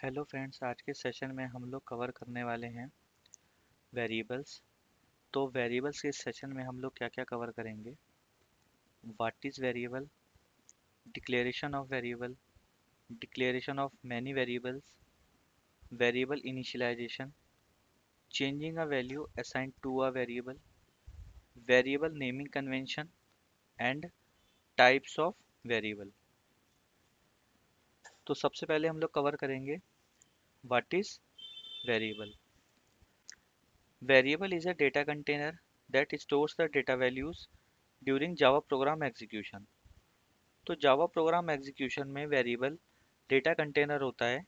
Hello friends, आज के session में हम लोग कवर करने वाले हैं वेरिएबल्स। तो वेरिएबल्स के सेशन में हम लोग क्या क्या कवर करेंगे? What is variable, declaration of variable, declaration of many variables, variable initialization, changing a value assigned to a variable, variable naming convention and types of variable. तो सबसे पहले हम लोग कवर करेंगे what is variable. Variable is a data container that stores the data values during Java program execution। तो Java program execution में variable data container होता है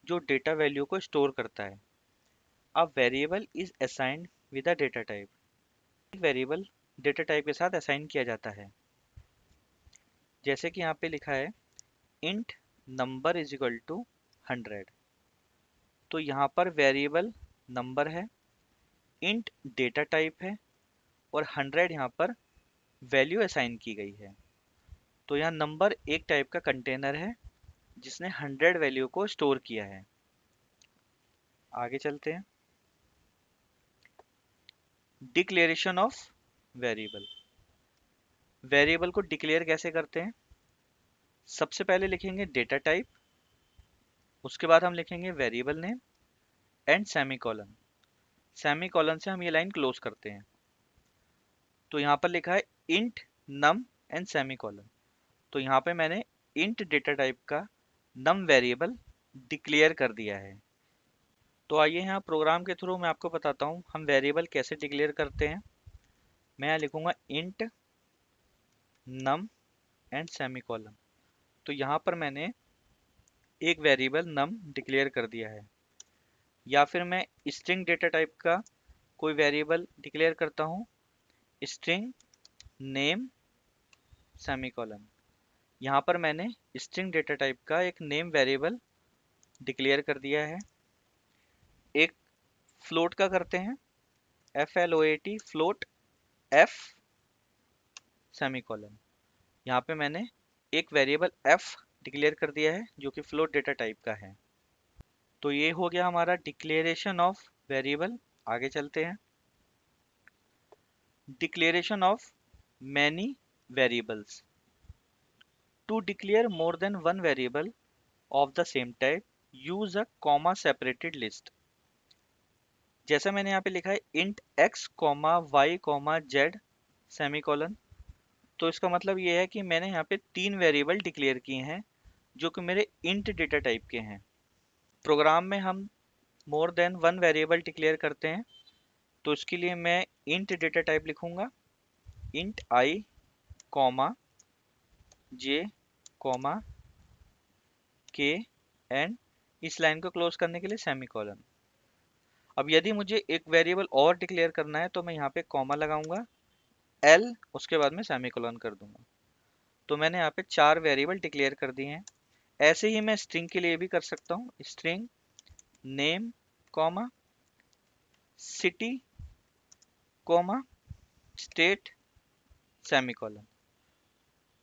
जो डेटा वैल्यू को स्टोर करता है। अब variable is assigned with a data type. एक वेरिएबल डेटा टाइप के साथ असाइन किया जाता है। जैसे कि यहाँ पे लिखा है int number is equal to 100। तो यहाँ पर वेरिएबल नंबर है, इंट डेटा टाइप है और 100 यहाँ पर वैल्यू असाइन की गई है। तो यहाँ नंबर एक टाइप का कंटेनर है जिसने 100 वैल्यू को स्टोर किया है। आगे चलते हैं। Declaration of variable. वेरिएबल को डिक्लेयर कैसे करते हैं? सबसे पहले लिखेंगे डेटा टाइप, उसके बाद हम लिखेंगे variable name and semicolon. Semicolon से हम ये लाइन क्लोज करते हैं। तो यहाँ पर लिखा है इंट नम एंड सेमीकोलन। तो यहाँ पे मैंने इंट डेटा टाइप का नम वेरिएबल डिक्लेयर कर दिया है। तो आइए यहाँ प्रोग्राम के थ्रू मैं आपको बताता हूँ हम वेरिएबल कैसे डिक्लेयर करते हैं। मैं यहाँ लिखूंगा इंट नम एंड सेमीकोलन। तो यहाँ पर मैंने एक वेरिएबल नम डिक्लेयर कर दिया है। या फिर मैं स्ट्रिंग डेटा टाइप का कोई वेरिएबल डिक्लेयर करता हूँ, स्ट्रिंग नेम सेमीकोलन। यहाँ पर मैंने स्ट्रिंग डेटा टाइप का एक नेम वेरिएबल डिक्लेयर कर दिया है। एक फ्लोट का करते हैं, FLOAT फ्लोट f सेमीकोलन। यहाँ पे मैंने एक वेरिएबल f डिक्लेयर कर दिया है जो कि फ्लोट डेटा टाइप का है। तो ये हो गया हमारा डिक्लेरेशन ऑफ वेरिएबल। आगे चलते हैं। Declaration of many variables. To declare more than one variable of the same type use a comma separated list. जैसा मैंने यहाँ पे लिखा है int x comma y comma z semicolon. तो इसका मतलब ये है कि मैंने यहाँ पे 3 वेरिएबल डिक्लेयर किए हैं जो कि मेरे इंट डेटा टाइप के हैं। प्रोग्राम में हम मोर देन वन वेरिएबल डिक्लेयर करते हैं, तो इसके लिए मैं इंट डेटा टाइप लिखूंगा int i comma j comma k and इस लाइन को क्लोज करने के लिए सेमीकोलन। अब यदि मुझे एक वेरिएबल और डिक्लेयर करना है तो मैं यहाँ पे कॉमा लगाऊंगा l, उसके बाद में सेमीकोलन कर दूंगा। तो मैंने यहाँ पे 4 वेरिएबल डिक्लेयर कर दिए हैं। ऐसे ही मैं स्ट्रिंग के लिए भी कर सकता हूँ, string name comma city comma state semicolon.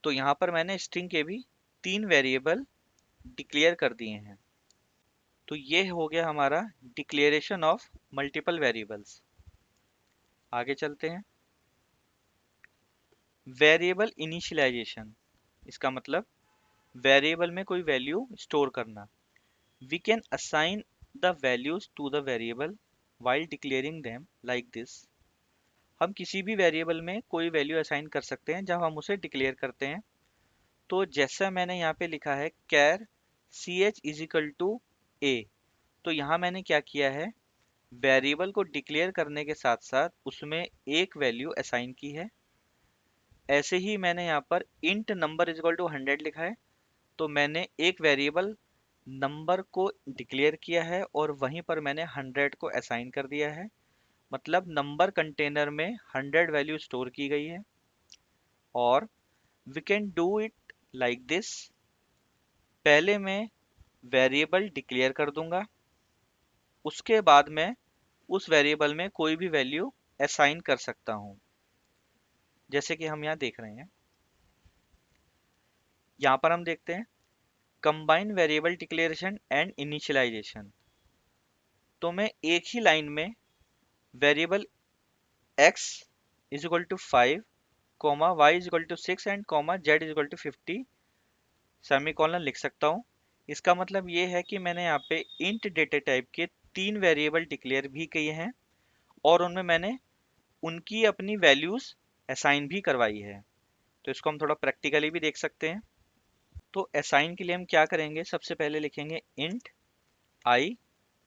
तो यहाँ पर मैंने स्ट्रिंग के भी 3 वेरिएबल डिक्लेयर कर दिए हैं। तो ये हो गया हमारा डिक्लेरेशन ऑफ मल्टीपल वेरिएबल्स। आगे चलते हैं। वेरिएबल इनिशियलाइजेशन, इसका मतलब वेरिएबल में कोई वैल्यू स्टोर करना। We can assign the values to the variable while declaring them like this. हम किसी भी वेरिएबल में कोई वैल्यू असाइन कर सकते हैं जब हम उसे डिक्लेयर करते हैं। तो जैसा मैंने यहाँ पे लिखा है char ch is equal to a। तो यहाँ मैंने क्या किया है, वेरिएबल को डिक्लेयर करने के साथ साथ उसमें एक वैल्यू असाइन की है। ऐसे ही मैंने यहाँ पर int number is equal to 100 लिखा है। तो मैंने एक वेरिएबल नंबर को डिक्लेयर किया है और वहीं पर मैंने 100 को असाइन कर दिया है। मतलब नंबर कंटेनर में 100 वैल्यू स्टोर की गई है। और we can do it like this. पहले मैं वेरिएबल डिक्लेयर कर दूंगा, उसके बाद मैं उस वेरिएबल में कोई भी वैल्यू असाइन कर सकता हूं, जैसे कि हम यहाँ देख रहे हैं। यहाँ पर हम देखते हैं combine variable declaration and initialization. तो मैं एक ही लाइन में variable x is equal to 5, comma y is equal to 6 and comma z is equal to 50 semicolon लिख सकता हूँ। इसका मतलब ये है कि मैंने यहाँ पे इंट डेटा टाइप के 3 वेरिएबल डिक्लेयर भी किए हैं और उनमें मैंने उनकी अपनी वैल्यूज असाइन भी करवाई है। तो इसको हम थोड़ा प्रैक्टिकली भी देख सकते हैं। तो असाइन के लिए हम क्या करेंगे, सबसे पहले लिखेंगे इंट आई।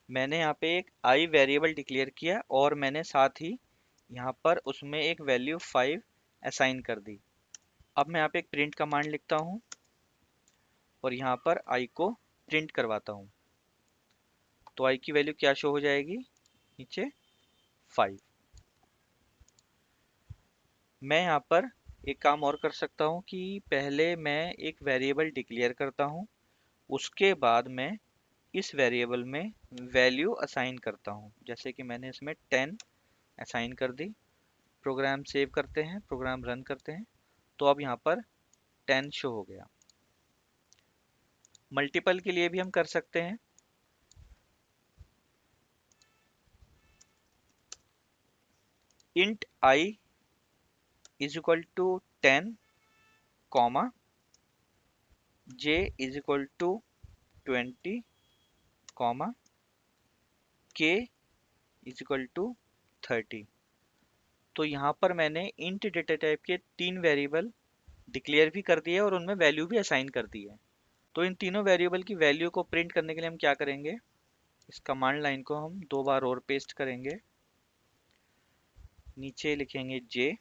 मैंने यहाँ पे एक आई वेरिएबल डिक्लेयर किया और मैंने साथ ही यहाँ पर उसमें एक वैल्यू 5 असाइन कर दी। अब मैं यहाँ पे एक प्रिंट कमांड लिखता हूँ और यहाँ पर आई को प्रिंट करवाता हूँ। तो आई की वैल्यू क्या शो हो जाएगी, नीचे 5। मैं यहाँ पर एक काम और कर सकता हूँ कि पहले मैं एक वेरिएबल डिक्लेयर करता हूँ, उसके बाद मैं इस वेरिएबल में वैल्यू असाइन करता हूँ। जैसे कि मैंने इसमें 10 असाइन कर दी। प्रोग्राम सेव करते हैं, प्रोग्राम रन करते हैं, तो अब यहाँ पर 10 शो हो गया। मल्टीपल के लिए भी हम कर सकते हैं। Int i is equal to 10 comma j is equal to 20 comma k is equal to 30। तो यहाँ पर मैंने इंट डेटा टाइप के 3 वेरिएबल डिक्लेयर भी कर दिए और उनमें वैल्यू भी असाइन कर दी है। तो इन तीनों वेरिएबल की वैल्यू को प्रिंट करने के लिए हम क्या करेंगे, इस कमांड लाइन को हम 2 बार और पेस्ट करेंगे। नीचे लिखेंगे j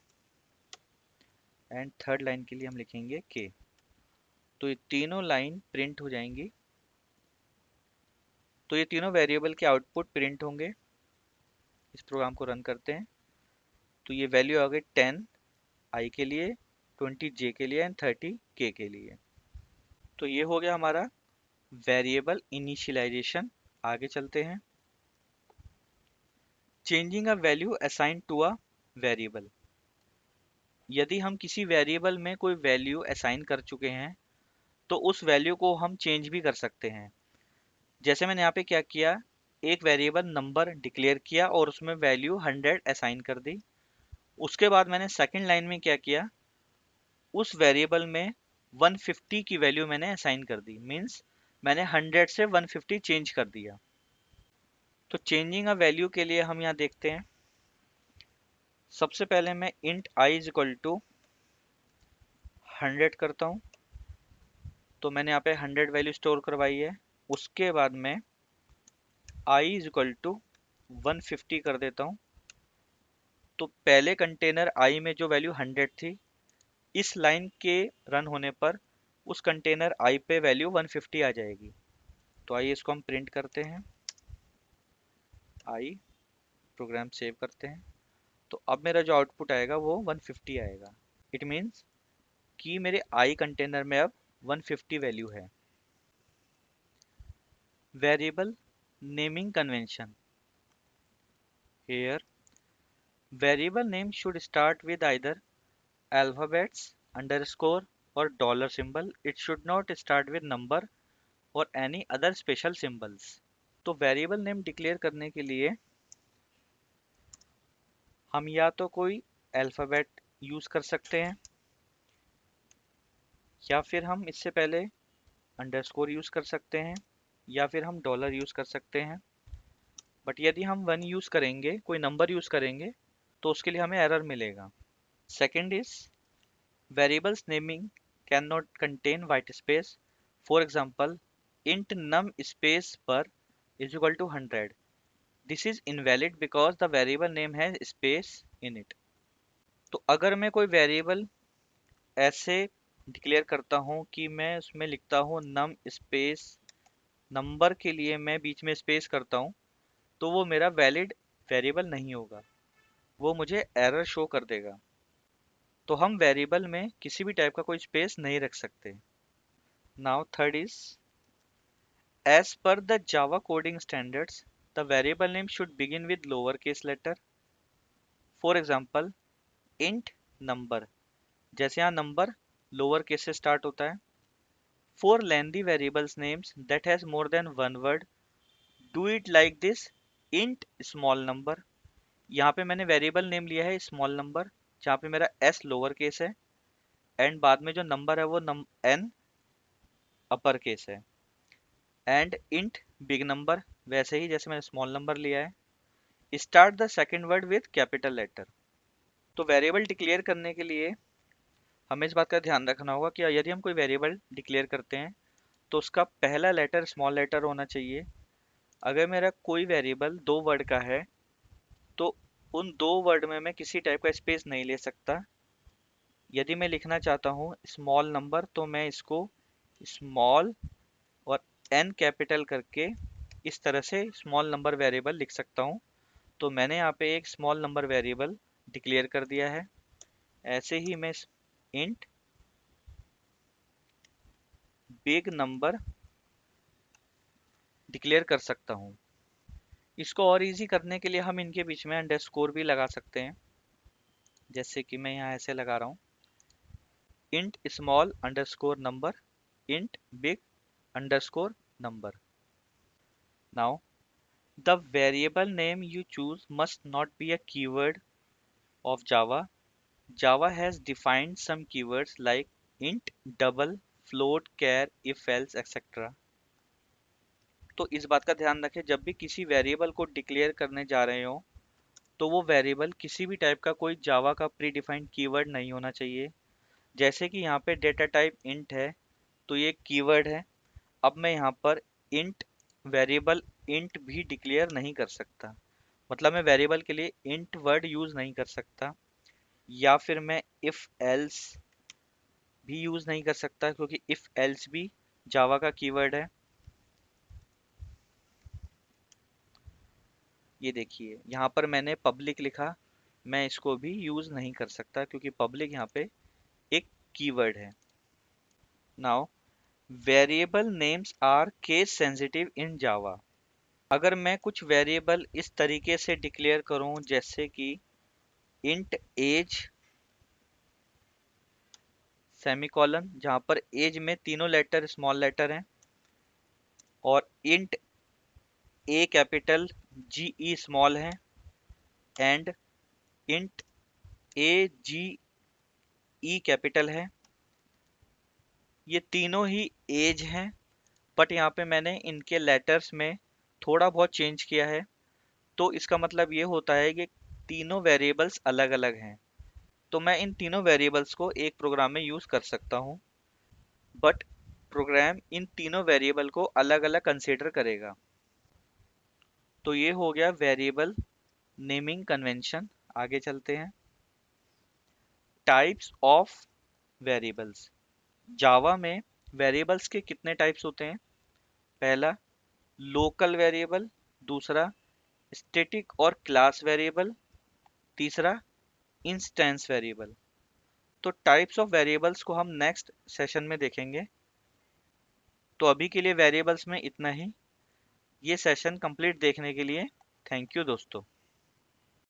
एंड थर्ड लाइन के लिए हम लिखेंगे k। तो ये तीनों लाइन प्रिंट हो जाएंगी। तो ये तीनों वेरिएबल के आउटपुट प्रिंट होंगे। इस प्रोग्राम को रन करते हैं तो ये वैल्यू आ गई 10 आई के लिए, 20 जे के लिए एंड 30 के लिए। तो ये हो गया हमारा वेरिएबल इनिशियलाइजेशन। आगे चलते हैं। Changing a value assign to a variable. यदि हम किसी वेरिएबल में कोई वैल्यू असाइन कर चुके हैं तो उस वैल्यू को हम चेंज भी कर सकते हैं। जैसे मैंने यहाँ पे क्या किया, एक वेरिएबल नंबर डिक्लेयर किया और उसमें वैल्यू 100 असाइन कर दी। उसके बाद मैंने सेकंड लाइन में क्या किया, उस वेरिएबल में 150 की वैल्यू मैंने असाइन कर दी। मीन्स मैंने 100 से 150 चेंज कर दिया। तो चेंजिंग अ वैल्यू के लिए हम यहाँ देखते हैं। सबसे पहले मैं int i is equal to 100 करता हूँ। तो मैंने यहाँ पे 100 वैल्यू स्टोर करवाई है। उसके बाद मैं आई इज इक्वल टू 150 कर देता हूँ। तो पहले कंटेनर आई में जो वैल्यू 100 थी, इस लाइन के रन होने पर उस कंटेनर आई पे वैल्यू 150 आ जाएगी। तो आइए इसको हम प्रिंट करते हैं। आई, प्रोग्राम सेव करते हैं। तो अब मेरा जो आउटपुट आएगा वो 150 आएगा। इट मीन्स कि मेरे आई कंटेनर में अब 150 वैल्यू है। Variable naming convention. Here variable name should start with either alphabets, underscore or dollar symbol. It should not start with number or any other special symbols. तो variable name declare करने के लिए हम या तो कोई अल्फ़ाबेट यूज़ कर सकते हैं या फिर हम इससे पहले अंडरस्कोर यूज़ कर सकते हैं या फिर हम डॉलर यूज़ कर सकते हैं। बट यदि हम वन यूज़ करेंगे, कोई नंबर यूज़ करेंगे, तो उसके लिए हमें एरर मिलेगा। Second is variables naming cannot contain white space. For example, int num space per is equal to 100. This is invalid because the variable name has space in it. तो अगर मैं कोई वेरिएबल ऐसे डिक्लेयर करता हूँ कि मैं उसमें लिखता हूँ num स्पेस नंबर के लिए मैं बीच में स्पेस करता हूँ, तो वो मेरा वैलिड वेरिएबल नहीं होगा, वो मुझे एरर शो कर देगा। तो हम वेरिएबल में किसी भी टाइप का कोई स्पेस नहीं रख सकते। Now third is as per the Java coding standards, the variable name should begin with lowercase letter. For example, int number, जैसे यहाँ नंबर लोअर केस से स्टार्ट होता है। For lengthy variables names that has more than one word, do it like this: int small number। यहाँ पे मैंने variable name लिया है स्मॉल नंबर, जहाँ पे मेरा s लोअर केस है एंड बाद में जो नंबर है वो n अपर केस है, एंड इंट बिग नंबर वैसे ही जैसे मैंने स्मॉल नंबर लिया है। Start the second word with capital letter. तो वेरिएबल डिक्लेयर करने के लिए हमें इस बात का ध्यान रखना होगा कि यदि हम कोई वेरिएबल डिक्लेयर करते हैं तो उसका पहला लेटर स्मॉल लेटर होना चाहिए। अगर मेरा कोई वेरिएबल दो वर्ड का है तो उन दो वर्ड में मैं किसी टाइप का स्पेस नहीं ले सकता। यदि मैं लिखना चाहता हूँ स्मॉल नंबर तो मैं इसको स्मॉल और n कैपिटल करके इस तरह से स्मॉल नंबर वेरिएबल लिख सकता हूँ। तो मैंने यहाँ पे एक स्मॉल नंबर वेरिएबल डिक्लेयर कर दिया है। ऐसे ही मैं इंट बिग नंबर डिक्लेयर कर सकता हूँ। इसको और इजी करने के लिए हम इनके बीच में अंडरस्कोर भी लगा सकते हैं, जैसे कि मैं यहाँ ऐसे लगा रहा हूँ int small underscore number int big underscore number. Now the variable name you choose must not be a keyword of Java. Java has defined some keywords like int, double, float, char, if else, etc. तो इस बात का ध्यान रखें जब भी किसी variable को डिक्लेयर करने जा रहे हो तो वो वेरिएबल किसी भी टाइप का कोई जावा का प्री डिफाइंड कीवर्ड नहीं होना चाहिए। जैसे कि यहाँ पे डेटा टाइप इंट है तो ये कीवर्ड है। अब मैं यहाँ पर इंट वेरिएबल इंट भी डिक्लेयर नहीं कर सकता, मतलब मैं वेरिएबल के लिए इंट वर्ड यूज नहीं कर सकता, या फिर मैं इफ एल्स भी यूज नहीं कर सकता क्योंकि इफ एल्स भी जावा का कीवर्ड है। ये देखिए यहाँ पर मैंने पब्लिक लिखा, मैं इसको भी यूज नहीं कर सकता क्योंकि पब्लिक यहाँ पे एक कीवर्ड है। Now variable names are case sensitive in Java. अगर मैं कुछ वेरिएबल इस तरीके से डिक्लेयर करूं जैसे कि इंट एज सेमीकोलन, जहां पर एज में तीनों लेटर स्मॉल लेटर हैं, और int a capital G E small है and int a G E capital है, ये तीनों ही एज हैं। बट यहाँ पे मैंने इनके लेटर्स में थोड़ा बहुत चेंज किया है, तो इसका मतलब ये होता है कि तीनों वेरिएबल्स अलग अलग हैं। तो मैं इन तीनों वेरिएबल्स को एक प्रोग्राम में यूज कर सकता हूँ, बट प्रोग्राम इन तीनों वेरिएबल को अलग अलग कंसीडर करेगा। तो ये हो गया वेरिएबल नेमिंग कन्वेंशन। आगे चलते हैं। Types of variables. जावा में वेरिएबल्स के कितने टाइप्स होते हैं? पहला लोकल वेरिएबल, दूसरा स्टैटिक और क्लास वेरिएबल, तीसरा इंस्टेंस वेरिएबल। तो टाइप्स ऑफ वेरिएबल्स को हम नेक्स्ट सेशन में देखेंगे। तो अभी के लिए वेरिएबल्स में इतना ही। ये सेशन कंप्लीट देखने के लिए थैंक यू दोस्तों।